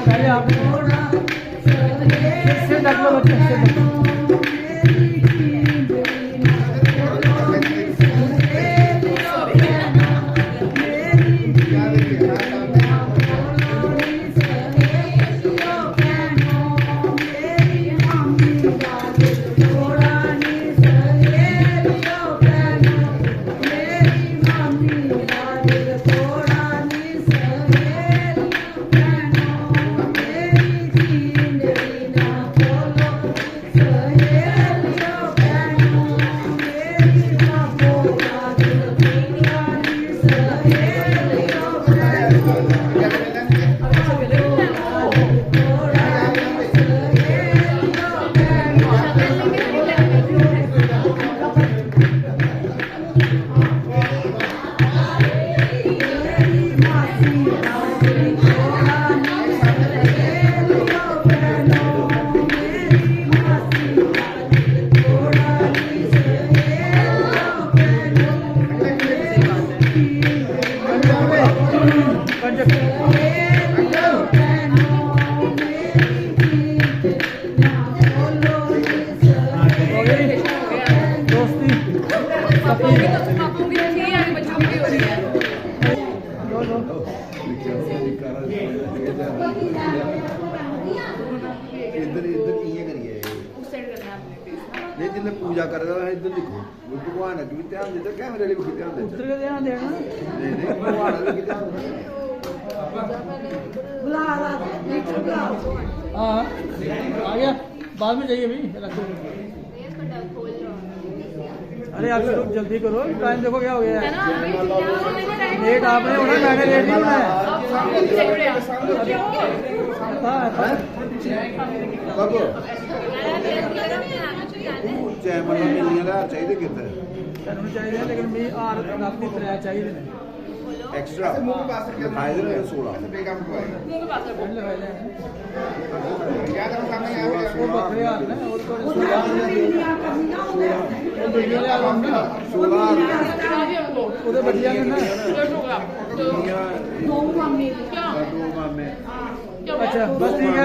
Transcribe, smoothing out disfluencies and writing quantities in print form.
पहले आप सिर ढक लो बच्चे, सिर ढक लो। जिसने पूजा कर इधर लिखो भगवान अगे भी ध्यान देता कैमरे वाले भी ध्यान देता नहीं भगवान अगे ध्यान हाँ आ गया, बाद में चाहिए भी रखो। अरे आप शुरू जल्दी करो, टाइम देखो क्या हो गया है। लेट आपने होना, मैंने लेट नहीं होना है। चाहिए कितना चाहिए, लेकिन मैं रात चाहिए एक्स्ट्रा 16 अच्छा बस ठीक है।